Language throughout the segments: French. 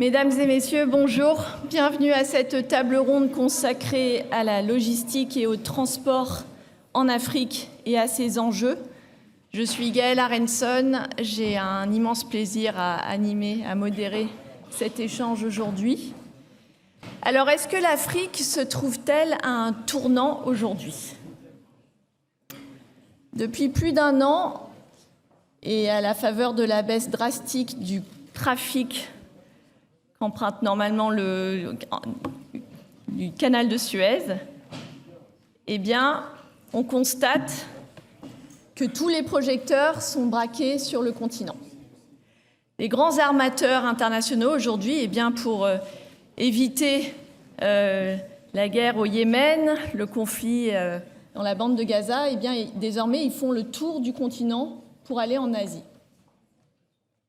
Mesdames et messieurs, bonjour. Bienvenue à cette table ronde consacrée à la logistique et au transport en Afrique et à ses enjeux. Je suis Gaëlle Arenson. J'ai un immense plaisir à animer, à modérer cet échange aujourd'hui. Alors, est-ce que l'Afrique se trouve-t-elle à un tournant aujourd'hui ? Depuis plus d'un an, et à la faveur de la baisse drastique du trafic qu'emprunte normalement du canal de Suez, eh bien, on constate que tous les projecteurs sont braqués sur le continent. Les grands armateurs internationaux aujourd'hui, eh bien, pour éviter la guerre au Yémen, le conflit dans la bande de Gaza, eh bien, désormais, ils font le tour du continent pour aller en Asie.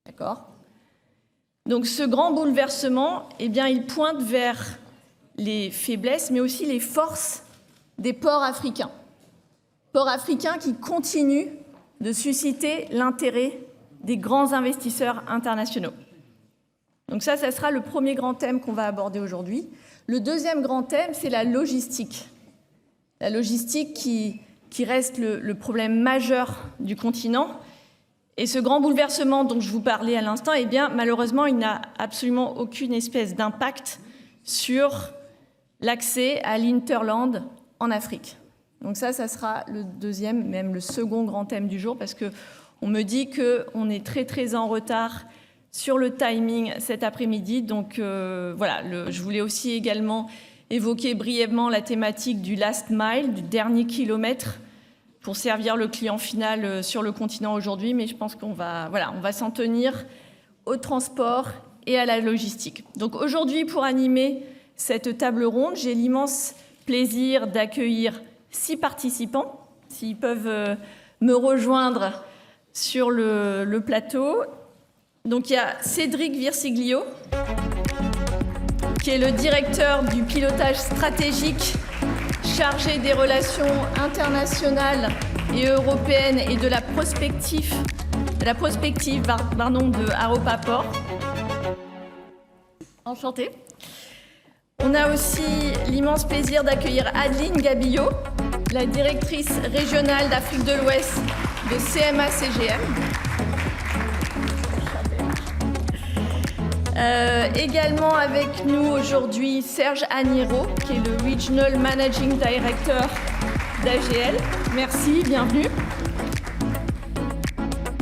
D'accord ? Donc ce grand bouleversement, eh bien, il pointe vers les faiblesses, mais aussi les forces des ports africains. Ports africains qui continuent de susciter l'intérêt des grands investisseurs internationaux. Donc ça sera le premier grand thème qu'on va aborder aujourd'hui. Le deuxième grand thème, c'est la logistique. La logistique qui reste le problème majeur du continent. Et ce grand bouleversement dont je vous parlais à l'instant, eh bien, malheureusement, il n'a absolument aucune espèce d'impact sur l'accès à l'Hinterland en Afrique. Donc ça sera le deuxième, même le second grand thème du jour, parce qu'on me dit qu'on est très, très en retard sur le timing cet après-midi. Donc voilà, je voulais aussi également évoquer brièvement la thématique du last mile, du dernier kilomètre, pour servir le client final sur le continent aujourd'hui, mais je pense qu'on va s'en tenir au transport et à la logistique. Donc aujourd'hui, pour animer cette table ronde, j'ai l'immense plaisir d'accueillir 6 participants, s'ils peuvent me rejoindre sur le plateau. Donc il y a Cédric Virsiglio, qui est le directeur du pilotage stratégique chargé des relations internationales et européennes et de la prospective de Aropa Port. Enchantée. On a aussi l'immense plaisir d'accueillir Adeline Gabillo, la directrice régionale d'Afrique de l'Ouest de CMA-CGM. Également avec nous aujourd'hui Serge Aniro, qui est le Regional Managing Director d'AGL. Merci, bienvenue.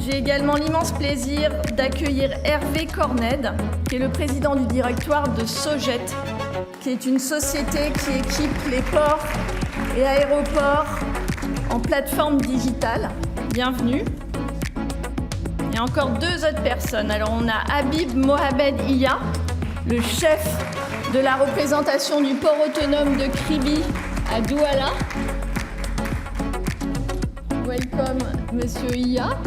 J'ai également l'immense plaisir d'accueillir Hervé Corned, qui est le président du directoire de Sojet, qui est une société qui équipe les ports et aéroports en plateforme digitale. Bienvenue. Et encore 2 autres personnes. Alors on a Habib Mohamed Iya, le chef de la représentation du port autonome de Kribi à Douala. Welcome, monsieur Iya.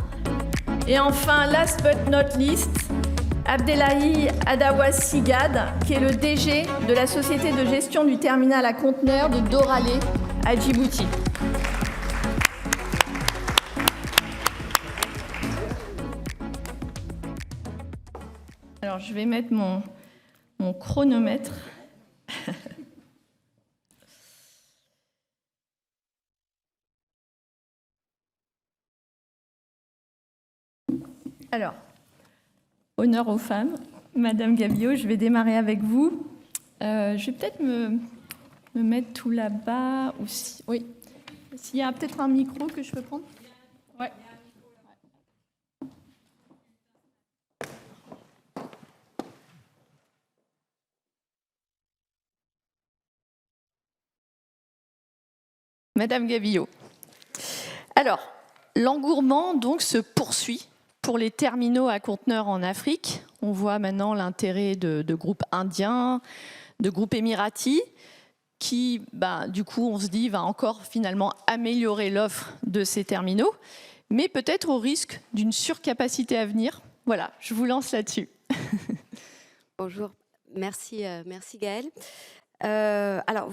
Et enfin, last but not least, Abdelahi Adawa-Sigad, qui est le DG de la société de gestion du terminal à conteneurs de Doralé à Djibouti. Alors, je vais mettre mon chronomètre. Alors, honneur aux femmes. Madame Gabillo, je vais démarrer avec vous. Je vais peut-être me mettre tout là-bas. Oui. S'il y a peut-être un micro que je peux prendre. Ouais. Madame Gabillo. Alors, l'engouement donc se poursuit pour les terminaux à conteneurs en Afrique. On voit maintenant l'intérêt de groupes indiens, de groupes émiratis, qui, du coup, on se dit, va encore finalement améliorer l'offre de ces terminaux, mais peut-être au risque d'une surcapacité à venir. Voilà, je vous lance là-dessus. Bonjour, merci Gaëlle. Alors,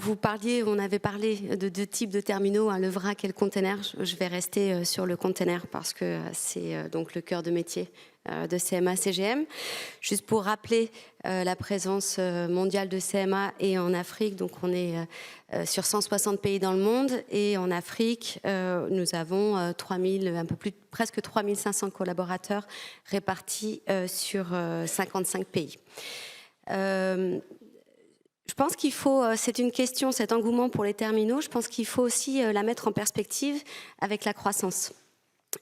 on avait parlé de deux types de terminaux, le vrac et le container. Je vais rester sur le container parce que c'est donc le cœur de métier de CMA-CGM. Juste pour rappeler la présence mondiale de CMA et en Afrique, donc on est sur 160 pays dans le monde et en Afrique, nous avons presque 3500 collaborateurs répartis sur 55 pays. Je pense qu'il faut, c'est une question, cet engouement pour les terminaux, je pense qu'il faut aussi la mettre en perspective avec la croissance.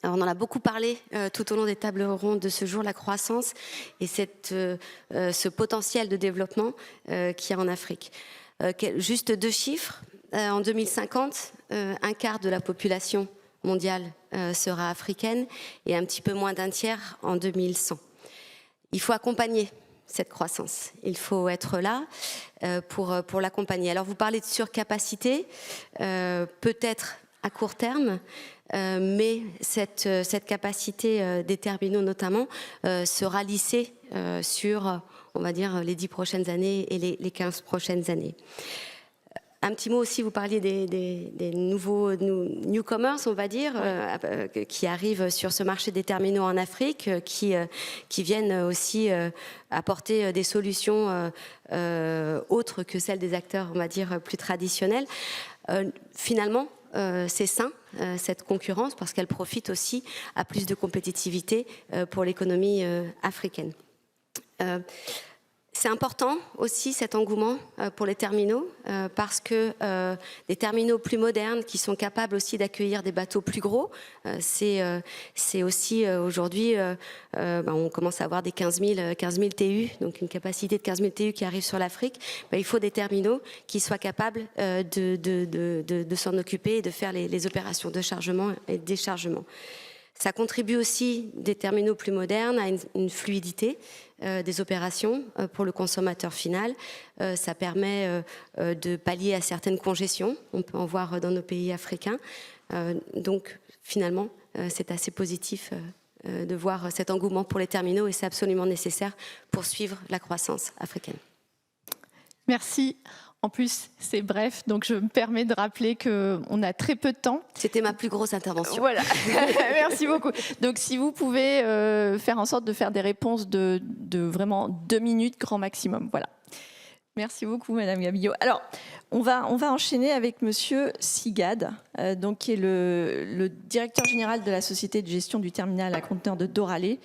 Alors, on en a beaucoup parlé tout au long des tables rondes de ce jour, la croissance et ce potentiel de développement qu'il y a en Afrique. Juste deux chiffres, en 2050, un quart de la population mondiale sera africaine et un petit peu moins d'un tiers en 2100. Il faut accompagner cette croissance. Il faut être là pour l'accompagner. Alors, vous parlez de surcapacité, peut-être à court terme, mais cette capacité des terminaux notamment sera lissée sur, on va dire, les 10 prochaines années et les 15 prochaines années. Un petit mot aussi, vous parliez des nouveaux newcomers, on va dire, qui arrivent sur ce marché des terminaux en Afrique, qui viennent aussi apporter des solutions autres que celles des acteurs, on va dire, plus traditionnels. Finalement, c'est sain, cette concurrence, parce qu'elle profite aussi à plus de compétitivité pour l'économie africaine. C'est important aussi cet engouement pour les terminaux parce que des terminaux plus modernes qui sont capables aussi d'accueillir des bateaux plus gros, c'est aussi aujourd'hui, on commence à avoir des 15 000 TU, donc une capacité de 15 000 TU qui arrive sur l'Afrique. Il faut des terminaux qui soient capables de s'en occuper et de faire les opérations de chargement et de déchargement. Ça contribue aussi, des terminaux plus modernes, à une fluidité des opérations pour le consommateur final. Ça permet de pallier à certaines congestions. On peut en voir dans nos pays africains. Donc, finalement, c'est assez positif de voir cet engouement pour les terminaux et c'est absolument nécessaire pour suivre la croissance africaine. Merci. En plus, c'est bref, donc je me permets de rappeler qu'on a très peu de temps. C'était ma plus grosse intervention. Voilà, merci beaucoup. Donc si vous pouvez faire en sorte de faire des réponses de vraiment 2 minutes, grand maximum. Voilà. Merci beaucoup, Madame Gabillot. Alors, on va enchaîner avec Monsieur Sigad, donc, qui est le directeur général de la société de gestion du terminal à conteneurs de Doralé.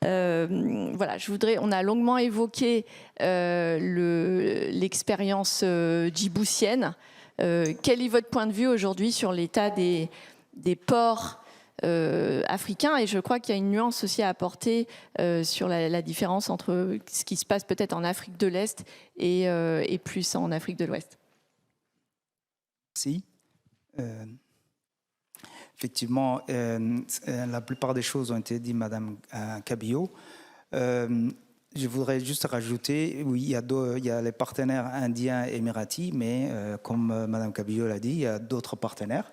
Voilà, on a longuement évoqué l'expérience djiboutienne. Quel est votre point de vue aujourd'hui sur l'état des ports africains? Et je crois qu'il y a une nuance aussi à apporter sur la différence entre ce qui se passe peut-être en Afrique de l'Est et plus en Afrique de l'Ouest. Merci. Effectivement, la plupart des choses ont été dites, Madame Gabillot. Je voudrais juste rajouter, oui, il y a les partenaires indiens et émiratis, mais comme Madame Gabillot l'a dit, il y a d'autres partenaires,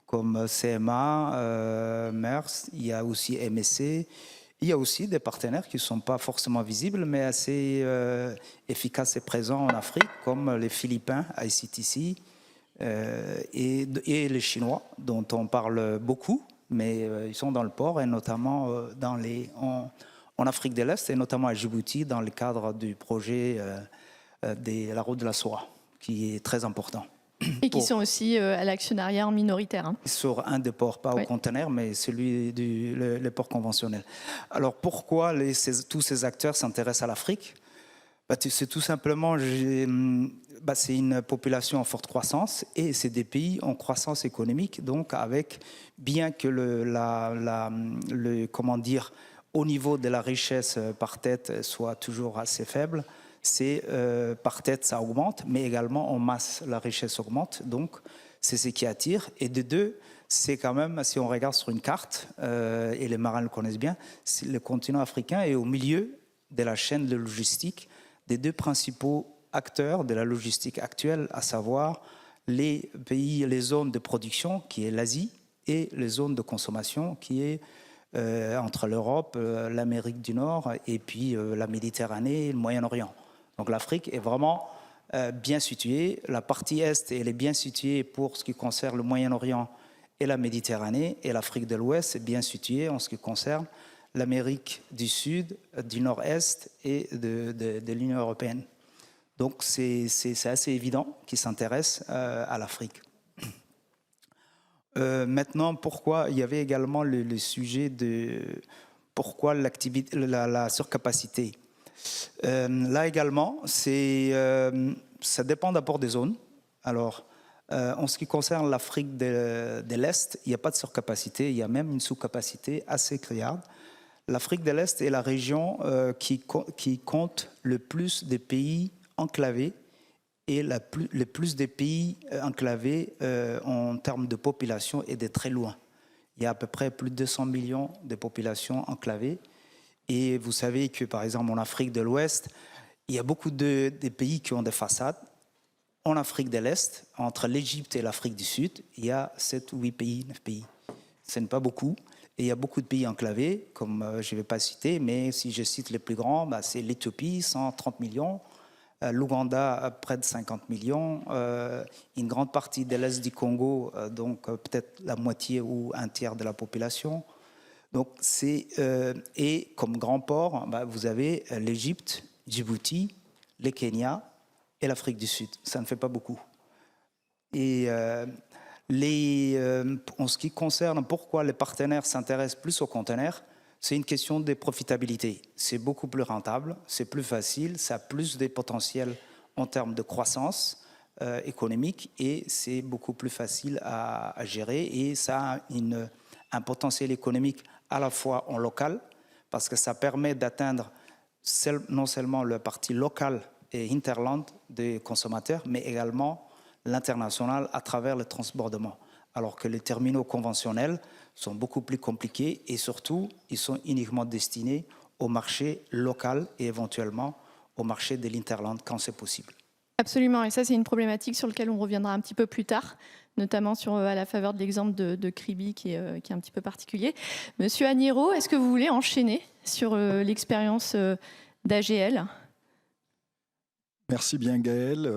comme CMA, MERS, il y a aussi MSC. Il y a aussi des partenaires qui ne sont pas forcément visibles, mais assez efficaces et présents en Afrique, comme les Philippins, ICTC, et les Chinois, dont on parle beaucoup, mais ils sont dans le port, et notamment en Afrique de l'Est, et notamment à Djibouti, dans le cadre du projet de la route de la soie, qui est très important. Et qui sont aussi à l'actionnariat en minoritaire. Hein. Sur un des ports, pas au conteneur, mais celui les ports conventionnels. Alors pourquoi tous ces acteurs s'intéressent à l'Afrique? C'est tout simplement, c'est une population en forte croissance et c'est des pays en croissance économique, donc avec, bien que comment dire, au niveau de la richesse par tête soit toujours assez faible, par tête ça augmente, mais également en masse la richesse augmente, donc c'est ce qui attire. Et de deux, c'est quand même, si on regarde sur une carte, et les marins le connaissent bien, le continent africain est au milieu de la chaîne de logistique des deux principaux acteurs de la logistique actuelle, à savoir les pays, les zones de production, qui est l'Asie, et les zones de consommation, qui est entre l'Europe, l'Amérique du Nord, et puis la Méditerranée et le Moyen-Orient. Donc l'Afrique est vraiment bien située. La partie Est, elle est bien située pour ce qui concerne le Moyen-Orient et la Méditerranée, et l'Afrique de l'Ouest est bien située en ce qui concerne l'Amérique du Sud, du Nord-Est et de l'Union européenne. Donc c'est assez évident qu'ils s'intéressent à l'Afrique. Maintenant, pourquoi il y avait également le sujet de pourquoi la surcapacité. Là également, ça dépend d'abord des zones. Alors, en ce qui concerne l'Afrique de l'Est, il n'y a pas de surcapacité, il y a même une sous-capacité assez criarde. L'Afrique de l'Est est la région qui compte le plus de pays enclavés et le plus des pays enclavés en termes de population et de très loin. Il y a à peu près plus de 200 millions de populations enclavées. Et vous savez que, par exemple, en Afrique de l'Ouest, il y a beaucoup de pays qui ont des façades. En Afrique de l'Est, entre l'Égypte et l'Afrique du Sud, il y a 7 ou 8 pays, 9 pays. Ce n'est pas beaucoup. Et il y a beaucoup de pays enclavés, comme je ne vais pas citer, mais si je cite les plus grands, c'est l'Éthiopie, 130 millions, l'Ouganda, près de 50 millions, une grande partie de l'Est du Congo, donc peut-être la moitié ou un tiers de la population. Donc et comme grand port, vous avez l'Égypte, Djibouti, le Kenya et l'Afrique du Sud. Ça ne fait pas beaucoup. Et en ce qui concerne pourquoi les partenaires s'intéressent plus aux conteneurs, c'est une question de profitabilité. C'est beaucoup plus rentable, c'est plus facile, ça a plus de potentiel en termes de croissance économique et c'est beaucoup plus facile à gérer et ça a un potentiel économique à la fois en local, parce que ça permet d'atteindre non seulement la partie locale et hinterland des consommateurs, mais également l'international à travers le transbordement. Alors que les terminaux conventionnels sont beaucoup plus compliqués et surtout, ils sont uniquement destinés au marché local et éventuellement au marché de l'interland quand c'est possible. Absolument, et ça c'est une problématique sur laquelle on reviendra un petit peu plus tard, notamment à la faveur de l'exemple de Kribi qui est un petit peu particulier. Monsieur Agnero, est-ce que vous voulez enchaîner sur l'expérience d'AGL ? Merci bien Gaël.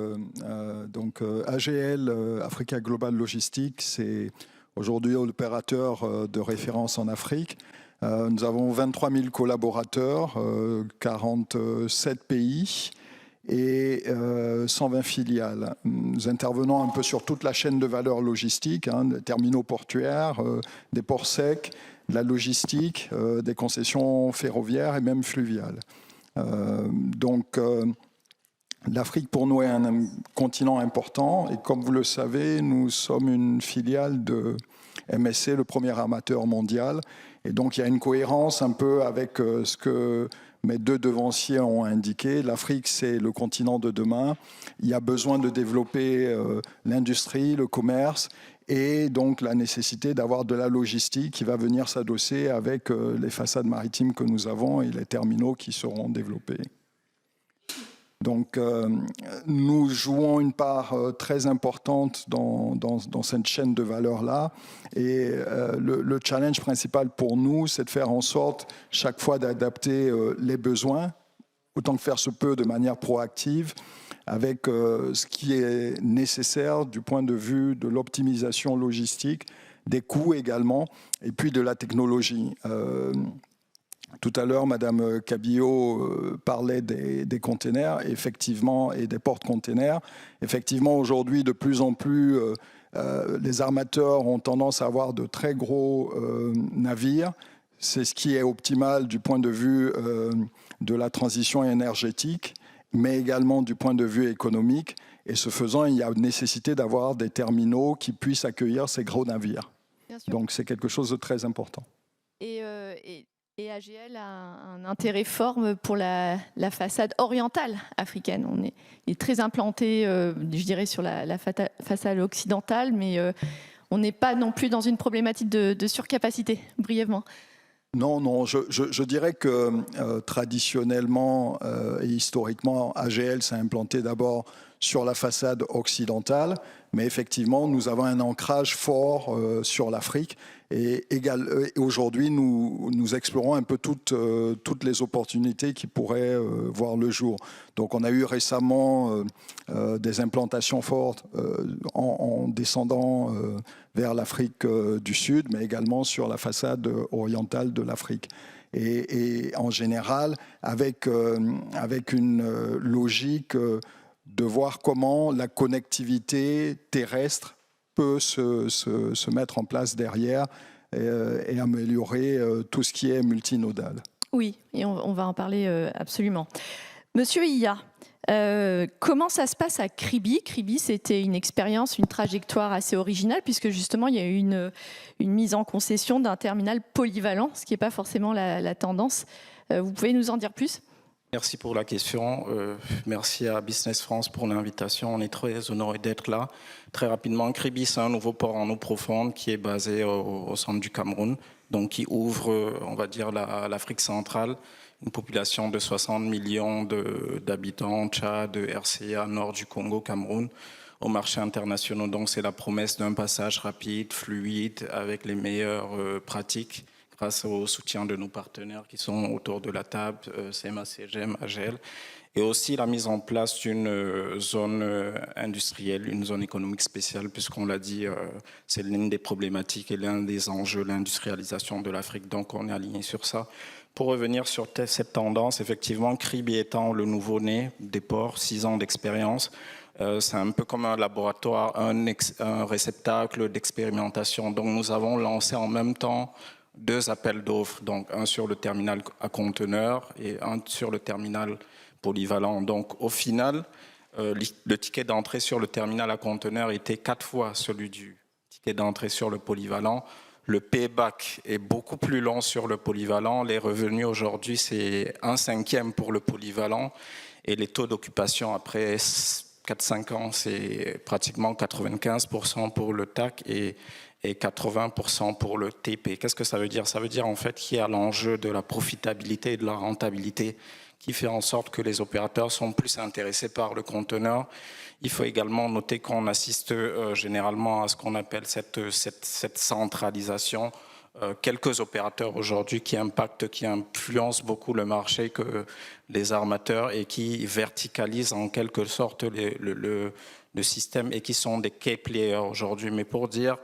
AGL, Africa Global Logistics, c'est aujourd'hui l'opérateur de référence en Afrique. Nous avons 23 000 collaborateurs, 47 pays et 120 filiales. Nous intervenons un peu sur toute la chaîne de valeur logistique, des terminaux portuaires, des ports secs, de la logistique, des concessions ferroviaires et même fluviales. L'Afrique pour nous est un continent important et comme vous le savez, nous sommes une filiale de MSC, le premier armateur mondial. Et donc il y a une cohérence un peu avec ce que mes deux devanciers ont indiqué. L'Afrique, c'est le continent de demain. Il y a besoin de développer l'industrie, le commerce et donc la nécessité d'avoir de la logistique qui va venir s'adosser avec les façades maritimes que nous avons et les terminaux qui seront développés. Donc, nous jouons une part très importante dans cette chaîne de valeur-là. Et le challenge principal pour nous, c'est de faire en sorte chaque fois d'adapter les besoins, autant que faire se peut de manière proactive, avec ce qui est nécessaire du point de vue de l'optimisation logistique, des coûts également, et puis de la technologie. Tout à l'heure, Madame Cabillo parlait des containers, effectivement, et des porte-containers. Effectivement, aujourd'hui, de plus en plus, les armateurs ont tendance à avoir de très gros navires. C'est ce qui est optimal du point de vue de la transition énergétique, mais également du point de vue économique. Et ce faisant, il y a nécessité d'avoir des terminaux qui puissent accueillir ces gros navires. Donc, c'est quelque chose de très important. Et AGL a un intérêt fort pour la façade orientale africaine. Il est très implanté, je dirais, sur la façade occidentale, mais on n'est pas non plus dans une problématique de surcapacité, brièvement. Non, je dirais que traditionnellement et historiquement, AGL s'est implanté d'abord sur la façade occidentale, mais effectivement, nous avons un ancrage fort sur l'Afrique. Et aujourd'hui, nous explorons un peu toutes les opportunités qui pourraient voir le jour. Donc, on a eu récemment des implantations fortes en descendant vers l'Afrique du Sud, mais également sur la façade orientale de l'Afrique. Et en général, avec une logique de voir comment la connectivité terrestre peut se mettre en place derrière et améliorer tout ce qui est multinodal. Oui, et on va en parler absolument. Monsieur Iya, comment ça se passe à Kribi? Kribi, c'était une expérience, une trajectoire assez originale, puisque justement, il y a eu une mise en concession d'un terminal polyvalent, ce qui n'est pas forcément la tendance. Vous pouvez nous en dire plus? Merci pour la question. Merci à Business France pour l'invitation. On est très honorés d'être là. Très rapidement, Kribi, c'est un nouveau port en eau profonde qui est basé au centre du Cameroun, donc qui ouvre, on va dire, l'Afrique centrale, une population de 60 millions d'habitants, Tchad, RCA, nord du Congo, Cameroun, au marché international. Donc c'est la promesse d'un passage rapide, fluide, avec les meilleures pratiques, grâce au soutien de nos partenaires qui sont autour de la table, CMA, CGM, AGL, et aussi la mise en place d'une zone industrielle, une zone économique spéciale, puisqu'on l'a dit, c'est l'une des problématiques et l'un des enjeux, l'industrialisation de l'Afrique, donc on est aligné sur ça. Pour revenir sur cette tendance, effectivement, Kribi étant le nouveau-né des ports, 6 ans d'expérience, c'est un peu comme un laboratoire, un réceptacle d'expérimentation. Donc nous avons lancé en même temps 2 appels d'offres, donc un sur le terminal à conteneurs et un sur le terminal polyvalent. Donc au final, le ticket d'entrée sur le terminal à conteneurs était 4 fois celui du ticket d'entrée sur le polyvalent. Le payback est beaucoup plus long sur le polyvalent. Les revenus aujourd'hui, c'est 1/5 pour le polyvalent. Et les taux d'occupation après 4-5 ans, c'est pratiquement 95% pour le TAC et 80% pour le TP. Qu'est-ce que ça veut dire? Ça veut dire en fait qu'il y a l'enjeu de la profitabilité et de la rentabilité qui fait en sorte que les opérateurs sont plus intéressés par le conteneur. Il faut également noter qu'on assiste généralement à ce qu'on appelle cette centralisation. Quelques opérateurs aujourd'hui qui impactent, qui influencent beaucoup le marché que les armateurs et qui verticalisent en quelque sorte le système et qui sont des key players aujourd'hui. Mais pour dire,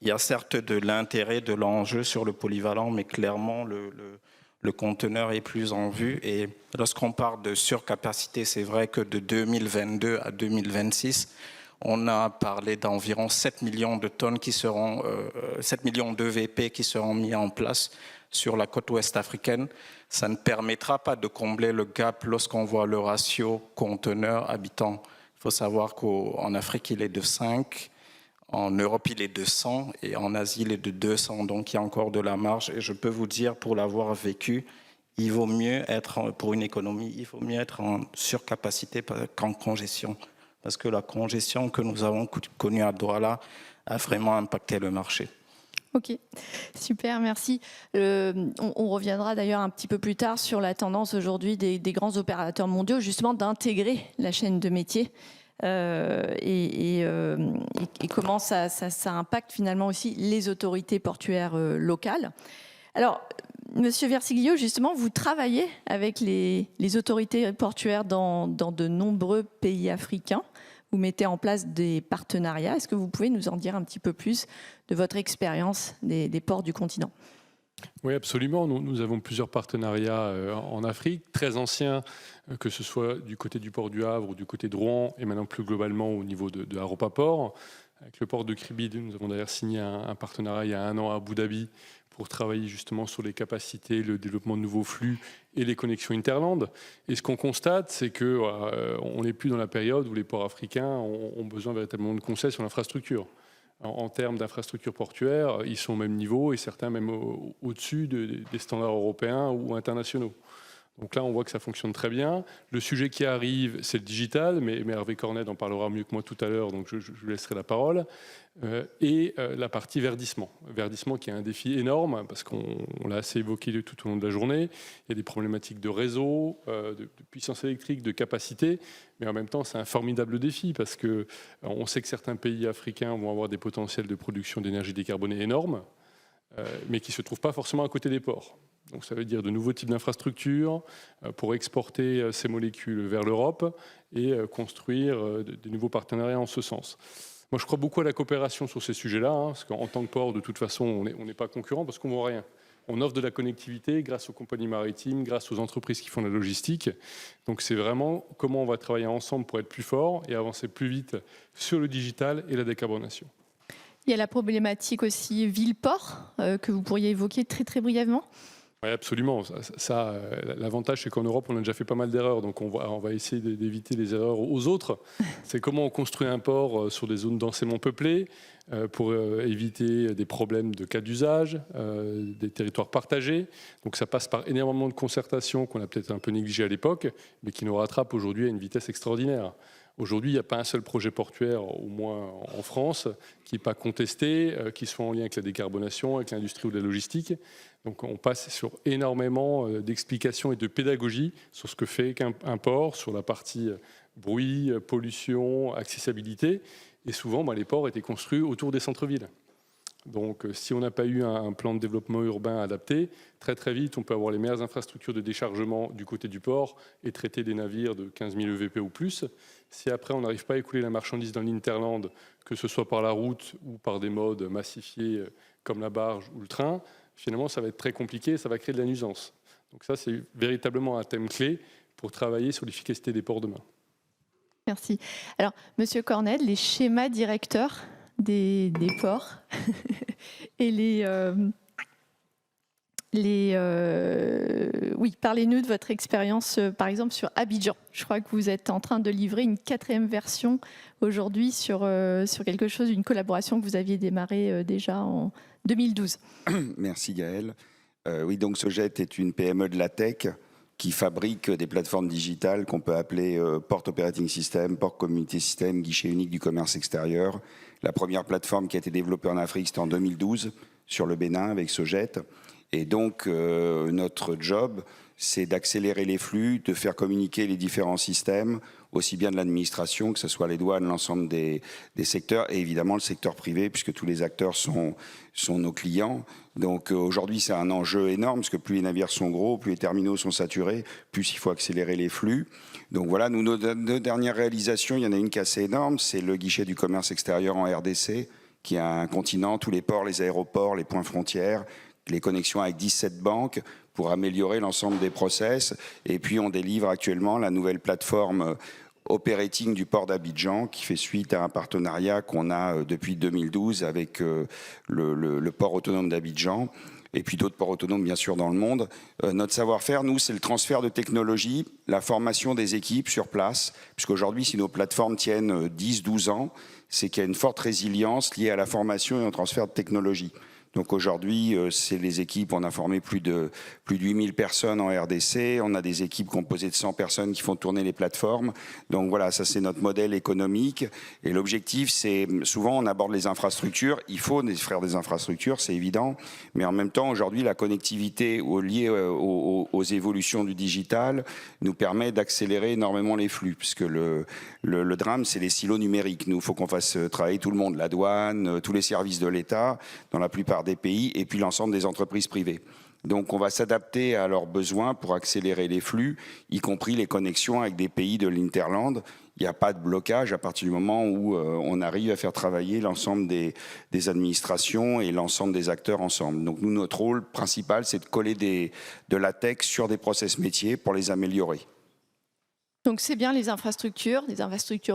il y a certes de l'intérêt, de l'enjeu sur le polyvalent, mais clairement le conteneur est plus en vue. Et lorsqu'on parle de surcapacité, c'est vrai que de 2022 à 2026, on a parlé d'environ 7 millions de tonnes qui seront, 7 millions d'EVP qui seront mis en place sur la côte ouest africaine. Ça ne permettra pas de combler le gap lorsqu'on voit le ratio conteneur-habitant. Il faut savoir qu'en Afrique, il est de 5. En Europe, il est de 100 et en Asie, il est de 200. Donc, il y a encore de la marge. Et je peux vous dire, pour l'avoir vécu, il vaut mieux être, pour une économie, il faut mieux être en surcapacité qu'en congestion. Parce que la congestion que nous avons connue à Douala a vraiment impacté le marché. Ok, super, merci. On reviendra d'ailleurs un petit peu plus tard sur la tendance aujourd'hui des grands opérateurs mondiaux, justement d'intégrer la chaîne de métier. Et comment ça impacte finalement aussi les autorités portuaires locales. Alors, Monsieur Versiglio, justement, vous travaillez avec les autorités portuaires dans de nombreux pays africains. Vous mettez en place des partenariats. Est-ce que vous pouvez nous en dire un petit peu plus de votre expérience des ports du continent ? Oui, absolument. Nous avons plusieurs partenariats en Afrique, très anciens, que ce soit du côté du port du Havre ou du côté de Rouen, et maintenant plus globalement au niveau de Haropa Port. Avec le port de Kribi, nous avons d'ailleurs signé un partenariat il y a 1 an à Abu Dhabi pour travailler justement sur les capacités, le développement de nouveaux flux et les connexions interland. Et ce qu'on constate, c'est qu'on n'est plus dans la période où les ports africains ont besoin véritablement de conseils sur l'infrastructure. En termes d'infrastructures portuaires, ils sont au même niveau et certains même au-dessus des standards européens ou internationaux. Donc là, on voit que ça fonctionne très bien. Le sujet qui arrive, c'est le digital, mais Hervé Cornet en parlera mieux que moi tout à l'heure, donc je lui laisserai la parole. Et la partie verdissement. Verdissement qui est un défi énorme, parce qu'on l'a assez évoqué tout au long de la journée. Il y a des problématiques de réseau, de puissance électrique, de capacité, mais en même temps, c'est un formidable défi, parce qu'on sait que certains pays africains vont avoir des potentiels de production d'énergie décarbonée énormes, mais qui ne se trouvent pas forcément à côté des ports. Donc ça veut dire de nouveaux types d'infrastructures pour exporter ces molécules vers l'Europe et construire de nouveaux partenariats en ce sens. Moi, je crois beaucoup à la coopération sur ces sujets-là, parce qu'en tant que port, de toute façon, on n'est pas concurrents parce qu'on ne voit rien. On offre de la connectivité grâce aux compagnies maritimes, grâce aux entreprises qui font la logistique. Donc c'est vraiment comment on va travailler ensemble pour être plus fort et avancer plus vite sur le digital et la décarbonation. Il y a la problématique aussi ville-port que vous pourriez évoquer très très brièvement. Oui, absolument. L'avantage, c'est qu'en Europe, on a déjà fait pas mal d'erreurs. Donc, on va essayer d'éviter les erreurs aux autres. C'est comment on construit un port sur des zones densément peuplées pour éviter des problèmes de cas d'usage, des territoires partagés. Donc, ça passe par énormément de concertation qu'on a peut-être un peu négligé à l'époque, mais qui nous rattrape aujourd'hui à une vitesse extraordinaire. Aujourd'hui, il n'y a pas un seul projet portuaire, au moins en France, qui n'est pas contesté, qui soit en lien avec la décarbonation, avec l'industrie ou la logistique. Donc on passe sur énormément d'explications et de pédagogie sur ce que fait un port, sur la partie bruit, pollution, accessibilité. Et souvent, les ports étaient construits autour des centres-villes. Donc si on n'a pas eu un plan de développement urbain adapté, très très vite, on peut avoir les meilleures infrastructures de déchargement du côté du port et traiter des navires de 15 000 EVP ou plus. Si après, on n'arrive pas à écouler la marchandise dans l'hinterland, que ce soit par la route ou par des modes massifiés comme la barge ou le train, finalement, ça va être très compliqué et ça va créer de la nuisance. Donc ça, c'est véritablement un thème clé pour travailler sur l'efficacité des ports demain. Merci. Alors, Monsieur Cornet, les schémas directeurs des ports et oui, parlez-nous de votre expérience, par exemple, sur Abidjan. Je crois que vous êtes en train de livrer une 4e version aujourd'hui sur quelque chose, une collaboration que vous aviez démarrée déjà en 2012. Merci Gaëlle. Oui, donc Sojet est une PME de la tech qui fabrique des plateformes digitales qu'on peut appeler Port Operating System, Port Community System, guichet unique du commerce extérieur. La première plateforme qui a été développée en Afrique, c'était en 2012, sur le Bénin avec Sojet. Et donc, notre job, c'est d'accélérer les flux, de faire communiquer les différents systèmes, aussi bien de l'administration, que ce soit les douanes, l'ensemble des secteurs, et évidemment le secteur privé, puisque tous les acteurs sont nos clients. Donc aujourd'hui, c'est un enjeu énorme, parce que plus les navires sont gros, plus les terminaux sont saturés, plus il faut accélérer les flux. Donc voilà, nos deux dernières réalisations, il y en a une qui est assez énorme, c'est le guichet du commerce extérieur en RDC, qui a un continent, tous les ports, les aéroports, les points frontières, les connexions avec 17 banques pour améliorer l'ensemble des process. Et puis on délivre actuellement la nouvelle plateforme operating du port d'Abidjan qui fait suite à un partenariat qu'on a depuis 2012 avec le port autonome d'Abidjan et puis d'autres ports autonomes bien sûr dans le monde. Notre savoir-faire, nous, c'est le transfert de technologie, la formation des équipes sur place, puisqu'aujourd'hui, si nos plateformes tiennent 10-12 ans, c'est qu'il y a une forte résilience liée à la formation et au transfert de technologie. Donc aujourd'hui, c'est les équipes, on a formé plus de 8000 personnes en RDC, on a des équipes composées de 100 personnes qui font tourner les plateformes. Donc voilà, ça c'est notre modèle économique. Et l'objectif, c'est, souvent on aborde les infrastructures, il faut faire des infrastructures, c'est évident, mais en même temps, aujourd'hui, la connectivité liée aux évolutions du digital nous permet d'accélérer énormément les flux, puisque le drame, c'est les silos numériques. Nous, il faut qu'on fasse travailler tout le monde, la douane, tous les services de l'État, dans la plupart des pays, et puis l'ensemble des entreprises privées. Donc on va s'adapter à leurs besoins pour accélérer les flux, y compris les connexions avec des pays de l'Hinterland. Il n'y a pas de blocage à partir du moment où on arrive à faire travailler l'ensemble des administrations et l'ensemble des acteurs ensemble. Donc nous, notre rôle principal, c'est de coller de la tech sur des process métiers pour les améliorer. Donc c'est bien les infrastructures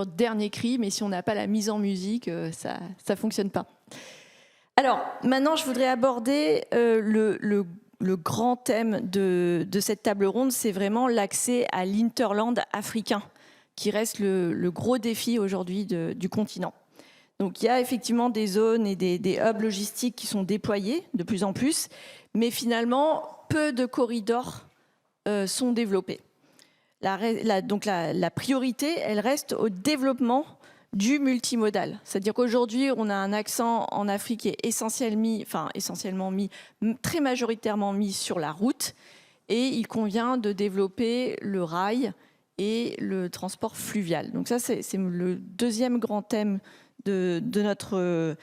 dernier cri, mais si on n'a pas la mise en musique, ça ne fonctionne pas. Alors, maintenant, je voudrais aborder le grand thème de cette table ronde, c'est vraiment l'accès à l'hinterland africain, qui reste le gros défi aujourd'hui du continent. Donc, il y a effectivement des zones et des hubs logistiques qui sont déployés de plus en plus, mais finalement, peu de corridors sont développés. Donc la priorité, elle reste au développement du multimodal. C'est-à-dire qu'aujourd'hui, on a un accent en Afrique qui est essentiellement mis, très majoritairement mis sur la route, et il convient de développer le rail et le transport fluvial. Donc ça, c'est le deuxième grand thème de notre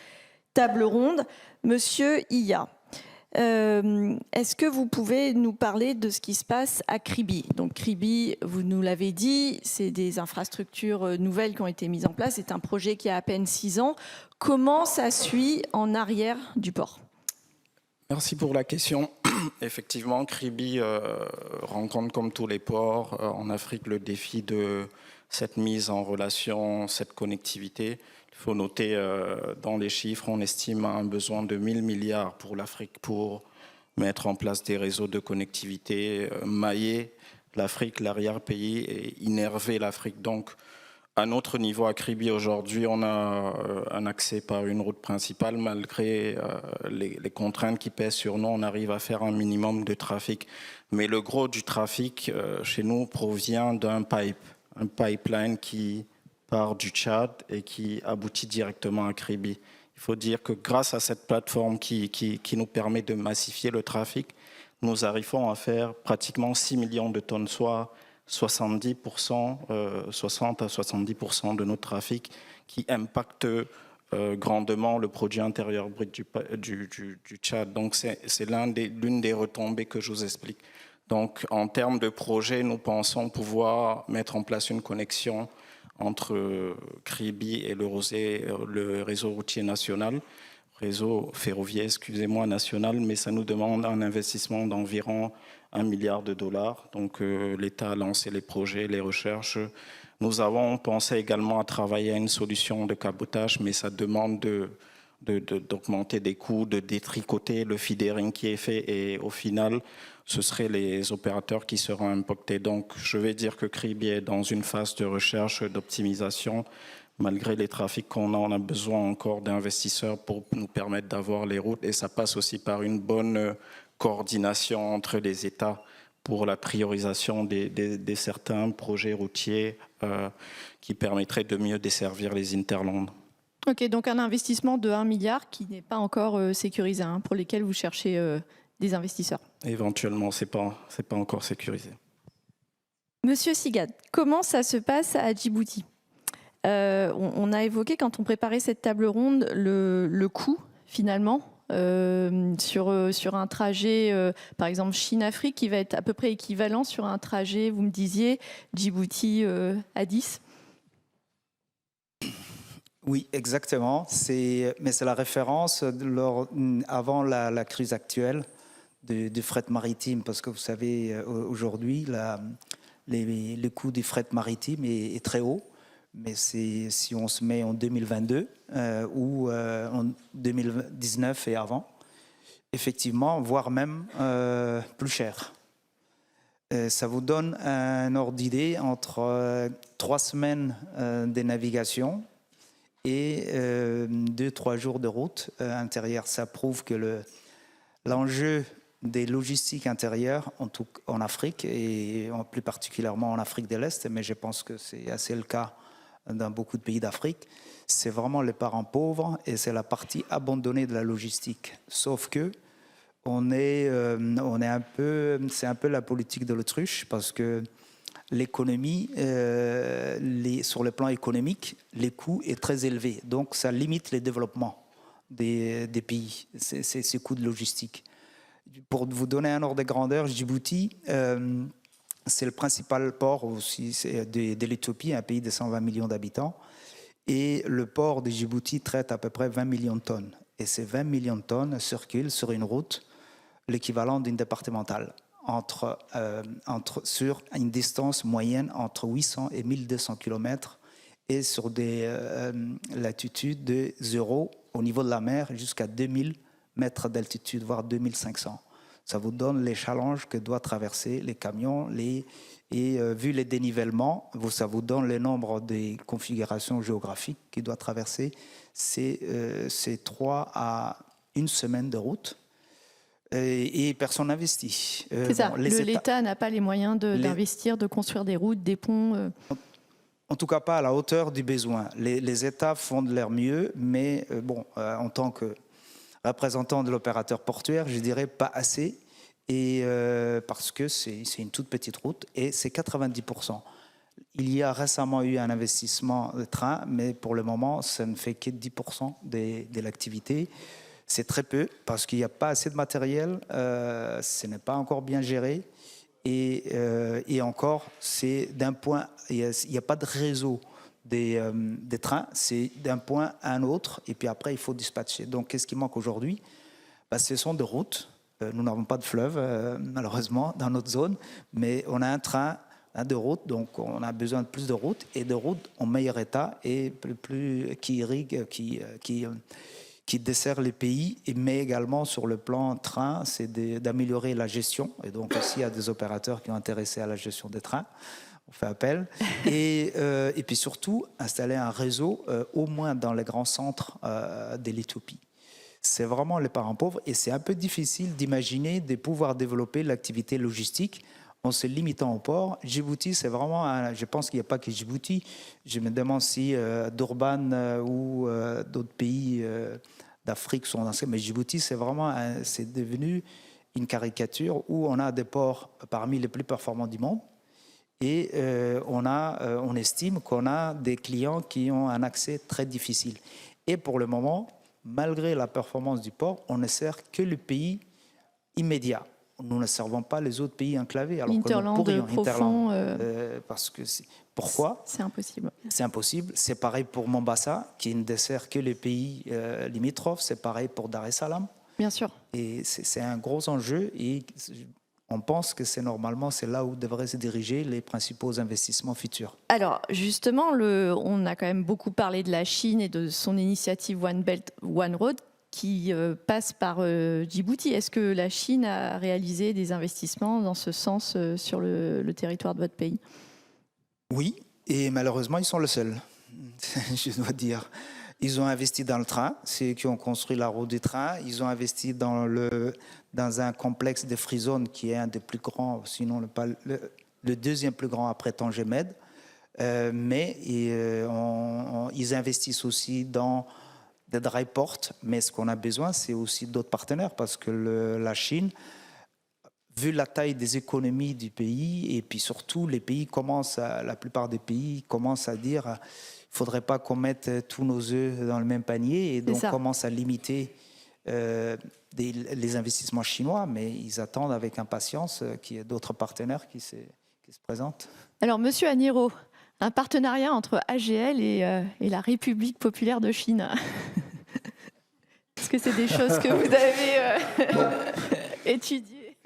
table ronde. Monsieur Iya, est-ce que vous pouvez nous parler de ce qui se passe à Kribi? Donc Kribi, vous nous l'avez dit, c'est des infrastructures nouvelles qui ont été mises en place. C'est un projet qui a à peine 6 ans. Comment ça suit en arrière du port? Merci pour la question. Effectivement, Kribi rencontre, comme tous les ports en Afrique, le défi de cette mise en relation, cette connectivité. Il faut noter, dans les chiffres, on estime un besoin de 1000 milliards pour l'Afrique pour mettre en place des réseaux de connectivité, mailler l'Afrique, l'arrière-pays, et innerver l'Afrique. Donc, à notre niveau, à Kribi, aujourd'hui, on a un accès par une route principale. Malgré les contraintes qui pèsent sur nous, on arrive à faire un minimum de trafic. Mais le gros du trafic chez nous provient un pipeline qui part du Tchad et qui aboutit directement à Kribi. Il faut dire que grâce à cette plateforme qui nous permet de massifier le trafic, nous arrivons à faire pratiquement 6 millions de tonnes, soit 70%, 60 à 70% de notre trafic qui impacte grandement le produit intérieur brut du Tchad. Donc c'est l'une des retombées que je vous explique. Donc en termes de projet, nous pensons pouvoir mettre en place une connexion entre Kribi et le réseau routier national, réseau ferroviaire, excusez-moi, national, mais ça nous demande un investissement d'environ 1 milliard de dollars. Donc l'État a lancé les projets, les recherches. Nous avons pensé également à travailler à une solution de cabotage, mais ça demande d'augmenter des coûts, de détricoter le feedering qui est fait, et au final, ce seraient les opérateurs qui seront impactés. Donc je vais dire que Kribi est dans une phase de recherche, d'optimisation. Malgré les trafics qu'on a, on a besoin encore d'investisseurs pour nous permettre d'avoir les routes, et ça passe aussi par une bonne coordination entre les États pour la priorisation des certains projets routiers qui permettraient de mieux desservir les interlandes. Ok, donc un investissement de 1 milliard qui n'est pas encore sécurisé, hein, pour lesquels vous cherchez des investisseurs. Éventuellement, c'est pas encore sécurisé. Monsieur Sigad, comment ça se passe à Djibouti? On a évoqué, quand on préparait cette table ronde, le coût, finalement, sur un trajet, par exemple Chine-Afrique, qui va être à peu près équivalent sur un trajet, vous me disiez, Djibouti-Addis. Oui, exactement. Mais c'est la référence avant la crise actuelle du fret maritime, parce que vous savez, aujourd'hui, le coût du fret maritime est très haut. Mais si on se met en 2022 ou en 2019 et avant, effectivement, voire même plus cher. Ça vous donne un ordre d'idée entre 3 semaines de navigation et 2-3 jours de route intérieure. Ça prouve que l'enjeu des logistiques intérieures en Afrique, et plus particulièrement en Afrique de l'Est, mais je pense que c'est assez le cas dans beaucoup de pays d'Afrique, c'est vraiment les parents pauvres et c'est la partie abandonnée de la logistique. Sauf que c'est un peu la politique de l'autruche, parce que l'économie, sur le plan économique, les coûts est très élevé. Donc ça limite les développements des pays, ces coûts de logistique. Pour vous donner un ordre de grandeur, Djibouti, c'est le principal port aussi de l'Éthiopie, un pays de 120 millions d'habitants. Et le port de Djibouti traite à peu près 20 millions de tonnes. Et ces 20 millions de tonnes circulent sur une route, l'équivalent d'une départementale, sur une distance moyenne entre 800 et 1200 km, et sur des latitudes de 0 au niveau de la mer jusqu'à 2000 mètres d'altitude, voire 2500. Ça vous donne les challenges que doivent traverser les camions. Vu les dénivellements, ça vous donne le nombre des configurations géographiques qu'ils doivent traverser. C'est 3 à 1 semaine de route. et personne n'investit. C'est ça, l'État n'a pas les moyens d'investir, de construire des routes, des ponts. En tout cas, pas à la hauteur du besoin. Les États font de leur mieux, mais en tant que représentant de l'opérateur portuaire, je dirais pas assez, et parce que c'est une toute petite route, et c'est 90%. Il y a récemment eu un investissement de train, mais pour le moment, ça ne fait que 10% de l'activité. C'est très peu, parce qu'il n'y a pas assez de matériel, ce n'est pas encore bien géré. Et encore, c'est d'un point, il n'y a pas de réseau des trains, c'est d'un point à un autre, et puis après, il faut dispatcher. Donc, qu'est-ce qui manque aujourd'hui? Ce sont des routes. Nous n'avons pas de fleuve, malheureusement, dans notre zone, mais on a un train de route, donc on a besoin de plus de routes, et de routes en meilleur état, et qui irriguent, qui dessert les pays, mais également sur le plan train, c'est d'améliorer la gestion. Et donc aussi, il y a des opérateurs qui sont intéressés à la gestion des trains. On fait appel. Et puis surtout, installer un réseau, au moins dans les grands centres de l'Éthiopie. C'est vraiment les parents pauvres. Et c'est un peu difficile d'imaginer de pouvoir développer l'activité logistique en se limitant au port. Djibouti, c'est vraiment, je pense qu'il n'y a pas que Djibouti. Je me demande si Durban ou d'autres pays d'Afrique sont dans ce. Mais Djibouti, c'est devenu une caricature où on a des ports parmi les plus performants du monde. Et on estime qu'on a des clients qui ont un accès très difficile. Et pour le moment, malgré la performance du port, on ne sert que le pays immédiat. Nous ne servons pas les autres pays enclavés. Alors Hinterland, que nous pourrions, profond, parce que pourquoi? C'est impossible. C'est impossible. C'est pareil pour Mombasa, qui ne dessert que les pays limitrophes. C'est pareil pour Dar es Salaam. Bien sûr. Et c'est un gros enjeu. Et on pense que c'est là où devraient se diriger les principaux investissements futurs. Alors, justement, on a quand même beaucoup parlé de la Chine et de son initiative One Belt, One Road, qui passe par Djibouti. Est-ce que la Chine a réalisé des investissements dans ce sens sur le territoire de votre pays? Oui, et malheureusement, ils sont le seul, je dois dire. Ils ont investi dans le train, c'est eux qui ont construit la route du train. Ils ont investi dans un complexe de free zone qui est un des plus grands, sinon le deuxième plus grand après Tanger-Med. Mais ils investissent aussi dans des dry ports, mais ce qu'on a besoin, c'est aussi d'autres partenaires, parce que la Chine, vu la taille des économies du pays, et puis surtout, la plupart des pays commencent à dire il ne faudrait pas qu'on mette tous nos œufs dans le même panier, et donc commencent à limiter les investissements chinois, mais ils attendent avec impatience qu'il y ait d'autres partenaires qui se présentent. Alors, Monsieur Aniro, un partenariat entre AGL et la République populaire de Chine. Est-ce que c'est des choses que vous avez étudiées?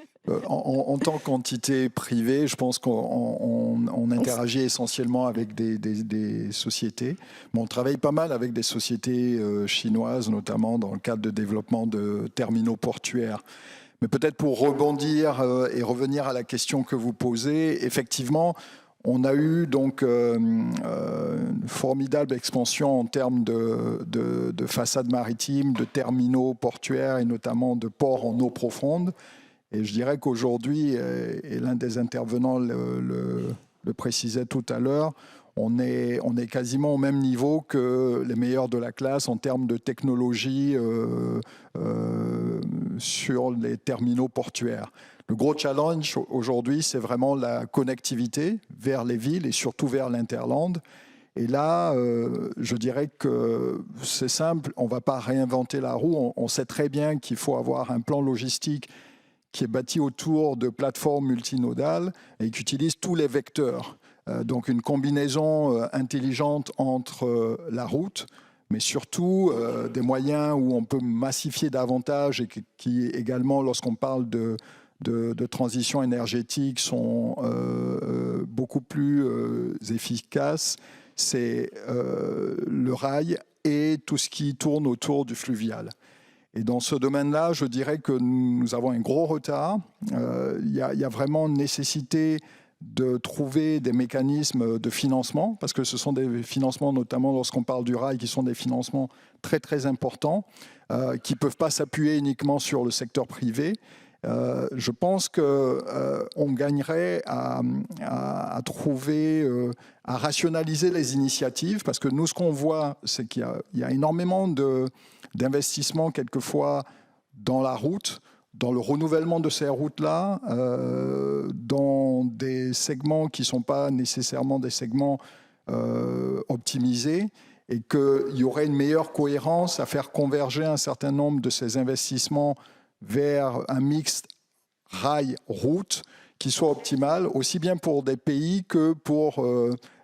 En tant qu'entité privée, je pense qu'on interagit essentiellement avec des sociétés. Mais on travaille pas mal avec des sociétés chinoises, notamment dans le cadre de développement de terminaux portuaires. Mais peut-être pour rebondir et revenir à la question que vous posez, effectivement, on a eu donc une formidable expansion en termes de façades maritimes, de terminaux portuaires et notamment de ports en eau profonde. Et je dirais qu'aujourd'hui, et l'un des intervenants le précisait tout à l'heure, on est quasiment au même niveau que les meilleurs de la classe en termes de technologie sur les terminaux portuaires. Le gros challenge aujourd'hui, c'est vraiment la connectivité vers les villes et surtout vers l'Interland. Et là, je dirais que c'est simple, on ne va pas réinventer la roue. On sait très bien qu'il faut avoir un plan logistique qui est bâti autour de plateformes multinodales et qui utilise tous les vecteurs. Donc une combinaison intelligente entre la route, mais surtout des moyens où on peut massifier davantage et qui également, lorsqu'on parle de transition énergétique, sont beaucoup plus efficaces. C'est le rail et tout ce qui tourne autour du fluvial. Et dans ce domaine-là, je dirais que nous avons un gros retard. Il y a vraiment nécessité de trouver des mécanismes de financement, parce que ce sont des financements, notamment lorsqu'on parle du rail, qui sont des financements très très importants, qui ne peuvent pas s'appuyer uniquement sur le secteur privé. Je pense qu'on gagnerait à trouver, à rationaliser les initiatives, parce que nous, ce qu'on voit, c'est qu'il y a énormément d'investissements quelquefois dans la route, dans le renouvellement de ces routes-là, dans des segments qui ne sont pas nécessairement des segments optimisés, et qu'il y aurait une meilleure cohérence à faire converger un certain nombre de ces investissements vers un mix rail-route qui soit optimal, aussi bien pour des pays que pour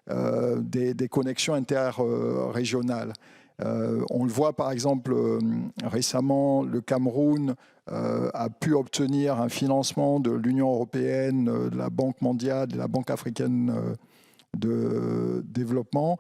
des connexions interrégionales. On le voit par exemple récemment, le Cameroun a pu obtenir un financement de l'Union européenne, de la Banque mondiale, de la Banque africaine de développement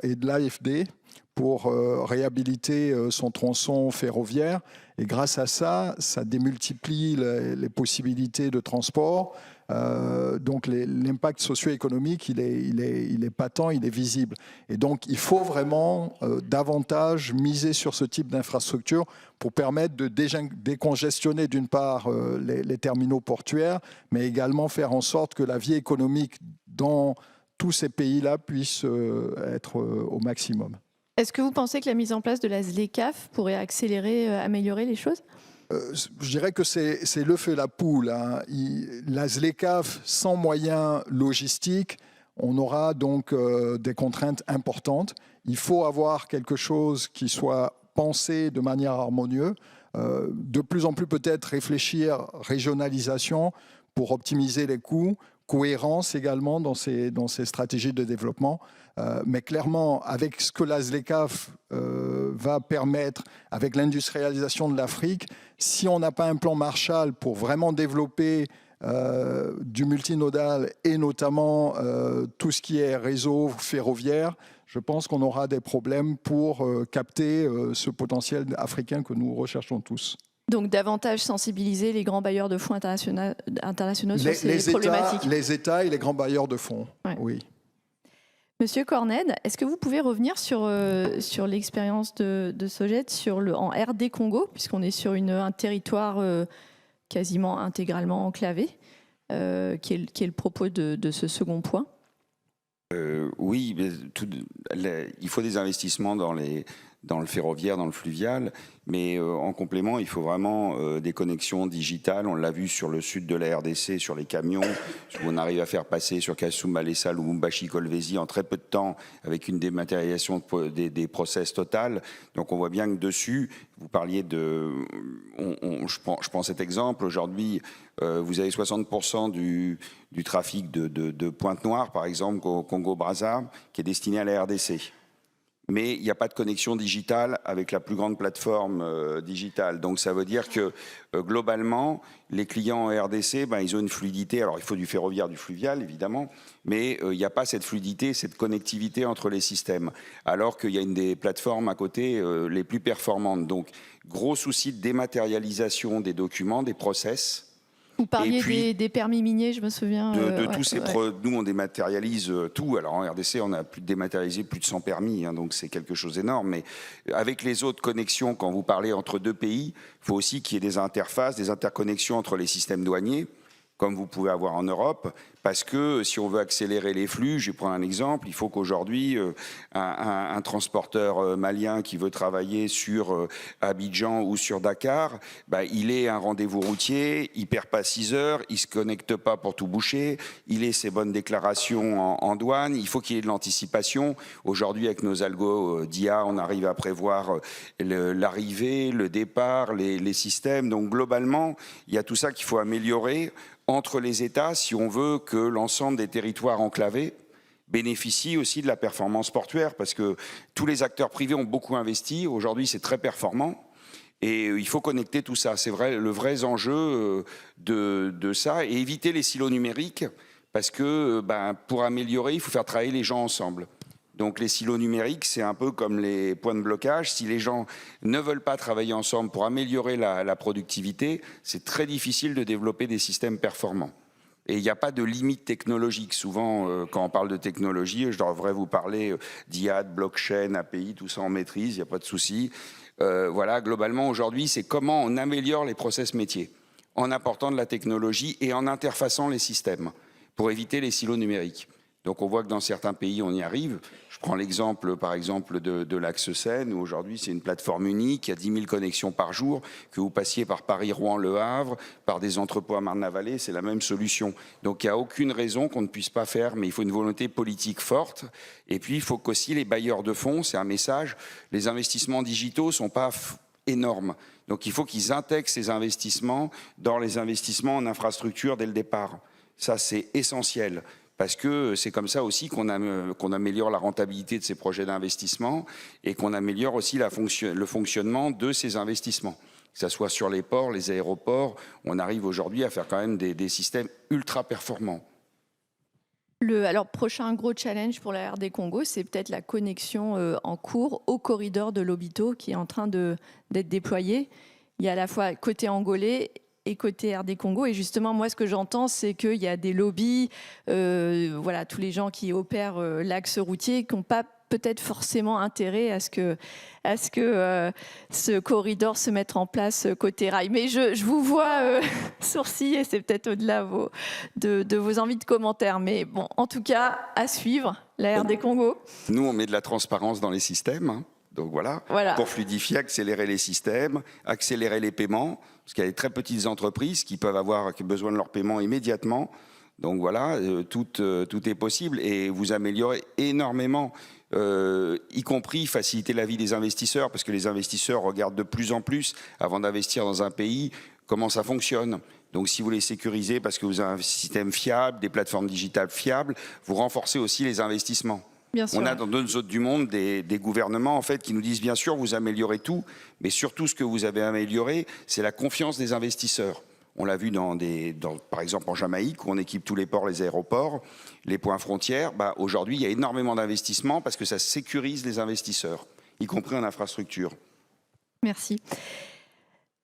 et de l'AFD pour réhabiliter son tronçon ferroviaire. Et grâce à ça, ça démultiplie les possibilités de transport. Donc l'impact socio-économique, il est patent, il est visible. Et donc il faut vraiment davantage miser sur ce type d'infrastructure pour permettre de décongestionner d'une part les terminaux portuaires, mais également faire en sorte que la vie économique dans tous ces pays-là puisse être au maximum. Est-ce que vous pensez que la mise en place de la ZLECAf pourrait accélérer, améliorer les choses ? Je dirais que c'est l'œuf et la poule. Hein. La ZLECAf, sans moyens logistiques, on aura donc des contraintes importantes. Il faut avoir quelque chose qui soit pensé de manière harmonieuse. De plus en plus peut-être réfléchir régionalisation pour optimiser les coûts, cohérence également dans ces stratégies de développement. Mais clairement, avec ce que la ZLECAf va permettre, avec l'industrialisation de l'Afrique, si on n'a pas un plan Marshall pour vraiment développer du multinodal et notamment tout ce qui est réseau ferroviaire, je pense qu'on aura des problèmes pour capter ce potentiel africain que nous recherchons tous. Donc davantage sensibiliser les grands bailleurs de fonds internationaux sur ces problématiques. Les États et les grands bailleurs de fonds, ouais. Oui. Monsieur Corned, est-ce que vous pouvez revenir sur l'expérience de Soged en RD Congo, puisqu'on est sur un territoire quasiment intégralement enclavé, qui est le propos de ce second point? Oui, il faut des investissements dans le ferroviaire, dans le fluvial, mais en complément, il faut vraiment des connexions digitales. On l'a vu sur le sud de la RDC, sur les camions, où on arrive à faire passer sur Kasumbalesa, Lubumbashi, Kolwezi en très peu de temps, avec une dématérialisation des process totales. Donc on voit bien que dessus, vous parliez je prends cet exemple, aujourd'hui, vous avez 60% du trafic de Pointe-Noire, par exemple, au Congo-Brazza, qui est destiné à la RDC. Mais il n'y a pas de connexion digitale avec la plus grande plateforme digitale. Donc ça veut dire que globalement, les clients en RDC, ils ont une fluidité. Alors il faut du ferroviaire, du fluvial, évidemment, mais il n'y a pas cette fluidité, cette connectivité entre les systèmes. Alors qu'il y a une des plateformes à côté les plus performantes. Donc gros souci de dématérialisation des documents, des process. Vous parliez des permis miniers, je me souviens. Tous ces nous, on dématérialise tout. Alors en RDC, on a dématérialisé plus de 100 permis, hein, donc c'est quelque chose d'énorme. Mais avec les autres connexions, quand vous parlez entre deux pays, il faut aussi qu'il y ait des interfaces, des interconnexions entre les systèmes douaniers, comme vous pouvez avoir en Europe, parce que si on veut accélérer les flux, je vais prendre un exemple, il faut qu'aujourd'hui, un transporteur malien qui veut travailler sur Abidjan ou sur Dakar, il ait un rendez-vous routier, il ne perd pas 6 heures, il ne se connecte pas pour tout boucher, il ait ses bonnes déclarations en douane, il faut qu'il y ait de l'anticipation. Aujourd'hui, avec nos algos d'IA, on arrive à prévoir l'arrivée, le départ, les systèmes. Donc globalement, il y a tout ça qu'il faut améliorer entre les États si on veut que l'ensemble des territoires enclavés bénéficient aussi de la performance portuaire, parce que tous les acteurs privés ont beaucoup investi. Aujourd'hui, c'est très performant. Et il faut connecter tout ça. C'est vrai, le vrai enjeu de ça, et éviter les silos numériques, parce que pour améliorer, il faut faire travailler les gens ensemble. Donc les silos numériques, c'est un peu comme les points de blocage. Si les gens ne veulent pas travailler ensemble pour améliorer la productivité, c'est très difficile de développer des systèmes performants. Et il n'y a pas de limite technologique. Souvent, quand on parle de technologie, je devrais vous parler d'IAD, blockchain, API, tout ça en maîtrise, il n'y a pas de souci. Voilà, globalement, aujourd'hui, c'est comment on améliore les process métiers en apportant de la technologie et en interfaçant les systèmes pour éviter les silos numériques. Donc on voit que dans certains pays, on y arrive. Je prends l'exemple, par exemple, de l'Axe Seine, où aujourd'hui c'est une plateforme unique, il y a 10 000 connexions par jour, que vous passiez par Paris, Rouen, Le Havre, par des entrepôts à Marne-la-Vallée, c'est la même solution. Donc il n'y a aucune raison qu'on ne puisse pas faire, mais il faut une volonté politique forte. Et puis il faut qu'aussi les bailleurs de fonds, c'est un message, les investissements digitaux ne sont pas énormes. Donc il faut qu'ils intègrent ces investissements dans les investissements en infrastructure dès le départ. Ça, c'est essentiel. Parce que c'est comme ça aussi qu'on améliore la rentabilité de ces projets d'investissement et qu'on améliore aussi le fonctionnement de ces investissements. Que ce soit sur les ports, les aéroports, on arrive aujourd'hui à faire quand même des systèmes ultra performants. Alors, prochain gros challenge pour la RD Congo, c'est peut-être la connexion en cours au corridor de Lobito qui est en train d'être déployé. Il y a à la fois côté angolais et côté RD Congo. Et justement, moi, ce que j'entends, c'est qu'il y a des lobbies, voilà, tous les gens qui opèrent l'axe routier, qui n'ont pas peut-être forcément intérêt à ce que ce corridor se mette en place côté rail. Mais je vous vois sourciller, c'est peut-être au-delà de vos envies de commentaires. Mais bon, en tout cas, à suivre, la RD Congo. Nous, on met de la transparence dans les systèmes. Hein. Donc voilà, pour fluidifier, accélérer les systèmes, accélérer les paiements, parce qu'il y a des très petites entreprises qui peuvent avoir besoin de leur paiement immédiatement. Donc voilà, tout est possible et vous améliorez énormément, y compris faciliter la vie des investisseurs, parce que les investisseurs regardent de plus en plus, avant d'investir dans un pays, comment ça fonctionne. Donc si vous les sécurisez parce que vous avez un système fiable, des plateformes digitales fiables, vous renforcez aussi les investissements. Bien sûr. On a dans d'autres zones du monde des gouvernements en fait, qui nous disent bien sûr vous améliorez tout, mais surtout ce que vous avez amélioré, c'est la confiance des investisseurs. On l'a vu par exemple en Jamaïque, où on équipe tous les ports, les aéroports, les points frontières. Aujourd'hui, il y a énormément d'investissements parce que ça sécurise les investisseurs, y compris en infrastructure. Merci.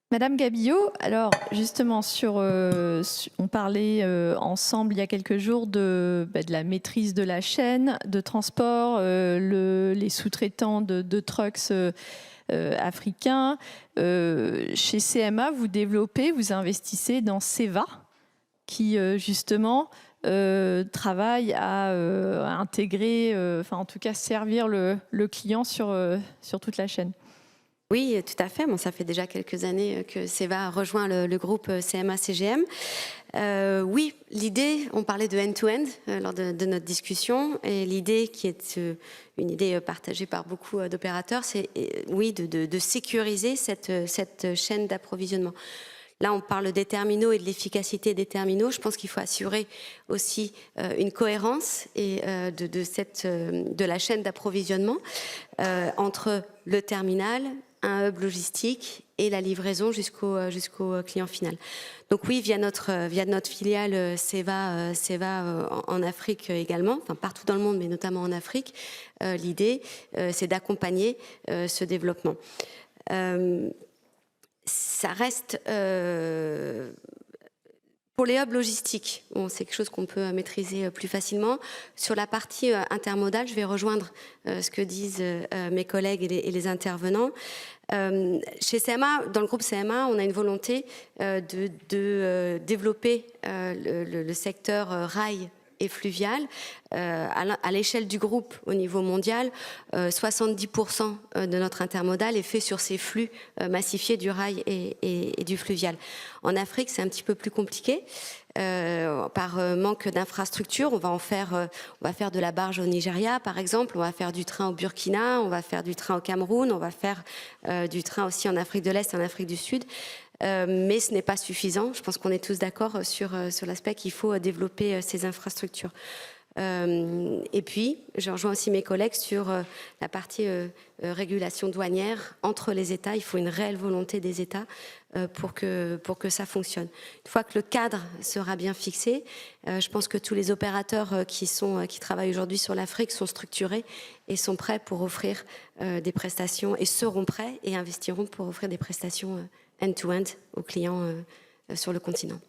Madame Gabillot, alors justement, on parlait ensemble il y a quelques jours de la maîtrise de la chaîne de transport, les sous-traitants de trucks africains. Chez CMA, vous investissez dans CEVA, qui justement travaille à intégrer, en tout cas servir le client sur toute la chaîne. Oui, tout à fait. Bon, ça fait déjà quelques années que CEVA a rejoint le groupe CMA-CGM. Oui, l'idée, on parlait de end-to-end lors de notre discussion, et l'idée qui est une idée partagée par beaucoup d'opérateurs, c'est oui, de sécuriser cette chaîne d'approvisionnement. Là, on parle des terminaux et de l'efficacité des terminaux. Je pense qu'il faut assurer aussi une cohérence et de la chaîne d'approvisionnement entre le terminal, un hub logistique et la livraison jusqu'au client final. Donc oui, via notre filiale CEVA en Afrique également, enfin partout dans le monde, mais notamment en Afrique, l'idée c'est d'accompagner ce développement. Ça reste pour les hubs logistiques, c'est quelque chose qu'on peut maîtriser plus facilement. Sur la partie intermodale, je vais rejoindre ce que disent mes collègues et les intervenants. Chez CMA, dans le groupe CMA, on a une volonté de développer le secteur rail et fluvial. À l'échelle du groupe au niveau mondial, 70% de notre intermodal est fait sur ces flux massifiés du rail et du fluvial. En Afrique, c'est un petit peu plus compliqué. Par manque d'infrastructures, on va faire de la barge au Nigeria, par exemple, on va faire du train au Burkina, on va faire du train au Cameroun, on va faire du train aussi en Afrique de l'Est et en Afrique du Sud. Mais ce n'est pas suffisant. Je pense qu'on est tous d'accord sur l'aspect qu'il faut développer ces infrastructures. Et puis, je rejoins aussi mes collègues sur la partie régulation douanière entre les États. Il faut une réelle volonté des États pour que ça fonctionne. Une fois que le cadre sera bien fixé, je pense que tous les opérateurs qui travaillent aujourd'hui sur l'Afrique sont structurés et sont prêts pour offrir des prestations, et seront prêts et investiront pour offrir des prestations end-to-end aux clients sur le continent.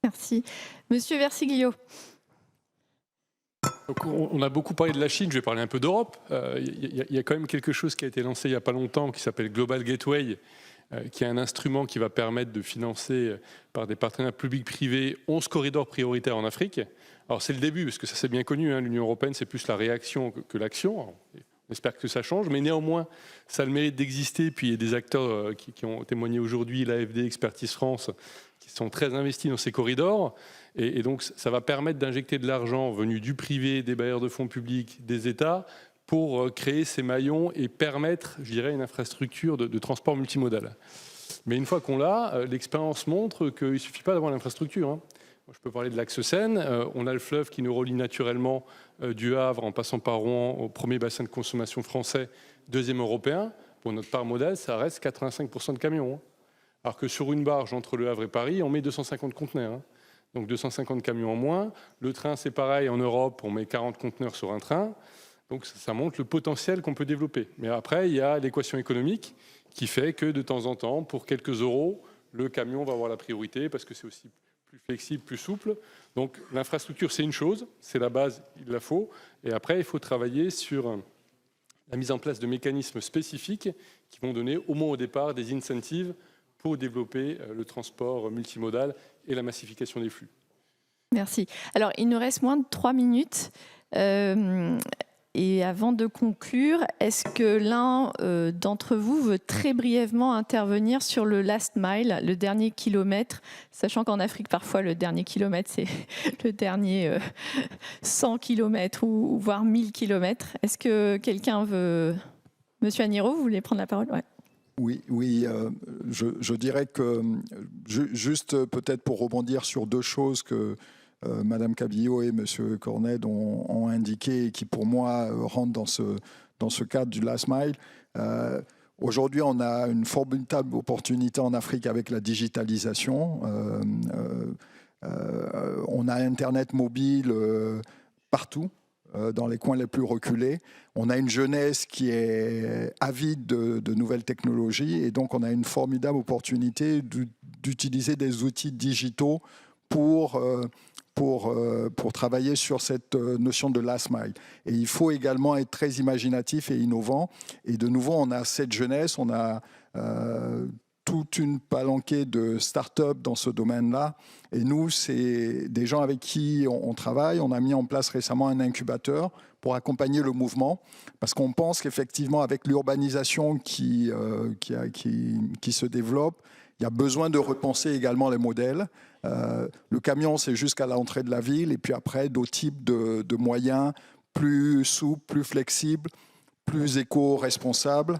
Merci. Monsieur Versiglio. Donc, on a beaucoup parlé de la Chine, je vais parler un peu d'Europe. Il y a quand même quelque chose qui a été lancé il n'y a pas longtemps qui s'appelle Global Gateway, qui est un instrument qui va permettre de financer par des partenaires publics-privés 11 corridors prioritaires en Afrique. Alors c'est le début, parce que ça c'est bien connu, hein, l'Union européenne c'est plus la réaction que l'action. Alors, on espère que ça change, mais néanmoins ça a le mérite d'exister. Puis il y a des acteurs qui ont témoigné aujourd'hui, l'AFD, Expertise France, qui sont très investis dans ces corridors. Et donc ça va permettre d'injecter de l'argent venu du privé, des bailleurs de fonds publics, des États, pour créer ces maillons et permettre, je dirais, une infrastructure de transport multimodal. Mais une fois qu'on l'a, l'expérience montre qu'il ne suffit pas d'avoir l'infrastructure. Hein. Moi, je peux parler de l'axe Seine. On a le fleuve qui nous relie naturellement du Havre en passant par Rouen au premier bassin de consommation français, deuxième européen. Pour notre part modale, ça reste 85% de camions. Hein. Alors que sur une barge entre le Havre et Paris, on met 250 conteneurs. Hein. Donc 250 camions en moins. Le train, c'est pareil. En Europe, on met 40 conteneurs sur un train. Donc ça montre le potentiel qu'on peut développer. Mais après, il y a l'équation économique qui fait que de temps en temps, pour quelques euros, le camion va avoir la priorité parce que c'est aussi plus flexible, plus souple. Donc l'infrastructure, c'est une chose, c'est la base, il la faut. Et après, il faut travailler sur la mise en place de mécanismes spécifiques qui vont donner, au moins au départ, des incentives pour développer le transport multimodal et la massification des flux. Merci. Alors, il nous reste moins de 3 minutes. Et avant de conclure, est-ce que l'un d'entre vous veut très brièvement intervenir sur le last mile, le dernier kilomètre, sachant qu'en Afrique, parfois, le dernier kilomètre, c'est le dernier 100 km ou voire 1000 km. Est-ce que quelqu'un veut... Monsieur Agnero, vous voulez prendre la parole? Ouais. Oui, je dirais que, juste peut-être pour rebondir sur deux choses que Madame Cabillaud et Monsieur Cornet ont indiqué et qui pour moi rentrent dans ce cadre du last mile. Aujourd'hui, on a une formidable opportunité en Afrique avec la digitalisation. On a Internet mobile partout, dans les coins les plus reculés. On a une jeunesse qui est avide de nouvelles technologies et donc on a une formidable opportunité d'utiliser des outils digitaux pour travailler sur cette notion de last mile. Et il faut également être très imaginatif et innovant. Et de nouveau, on a cette jeunesse, on a toute une palanquée de start-up dans ce domaine-là. Et nous, c'est des gens avec qui on travaille. On a mis en place récemment un incubateur pour accompagner le mouvement, parce qu'on pense qu'effectivement, avec l'urbanisation qui se développe, il y a besoin de repenser également les modèles. Le camion, c'est jusqu'à l'entrée de la ville, et puis après, d'autres types de moyens plus souples, plus flexibles, plus éco-responsables,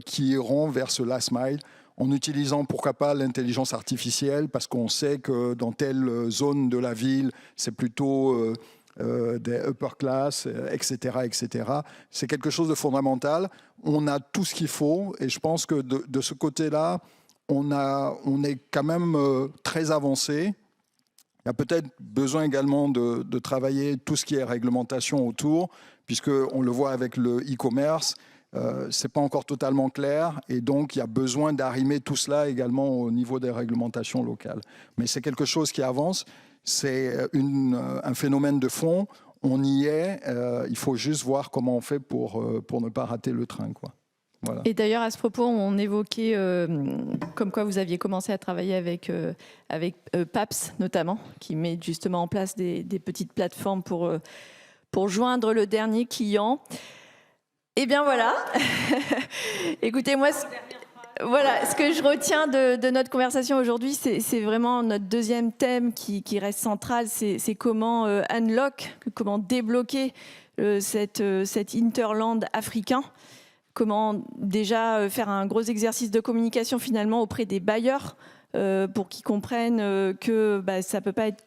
qui iront vers ce last mile, en utilisant, pourquoi pas, l'intelligence artificielle, parce qu'on sait que dans telle zone de la ville, c'est plutôt des upper class, etc., etc. C'est quelque chose de fondamental. On a tout ce qu'il faut, et je pense que de ce côté-là, on est quand même très avancé. Il y a peut-être besoin également de travailler tout ce qui est réglementation autour, puisqu'on le voit avec le e-commerce, ce n'est pas encore totalement clair, et donc il y a besoin d'arrimer tout cela également au niveau des réglementations locales. Mais c'est quelque chose qui avance, c'est un phénomène de fond, on y est, il faut juste voir comment on fait pour ne pas rater le train, quoi. Voilà. Et d'ailleurs, à ce propos, on évoquait comme quoi vous aviez commencé à travailler avec PAPS notamment, qui met justement en place des petites plateformes pour joindre le dernier client. Eh bien voilà, écoutez, moi, voilà, ce que je retiens de notre conversation aujourd'hui, c'est vraiment notre deuxième thème qui reste central, c'est comment unlock, comment débloquer cet hinterland africain. Comment déjà faire un gros exercice de communication finalement auprès des bailleurs pour qu'ils comprennent que ça peut pas être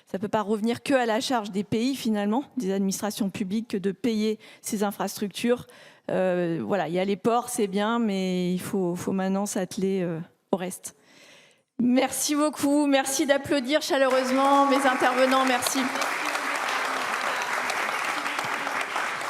ça peut pas revenir que à la charge des pays finalement, des administrations publiques, que de payer ces infrastructures. Voilà, il y a les ports, c'est bien, mais il faut maintenant s'atteler au reste. Merci beaucoup, merci d'applaudir chaleureusement mes intervenants, merci.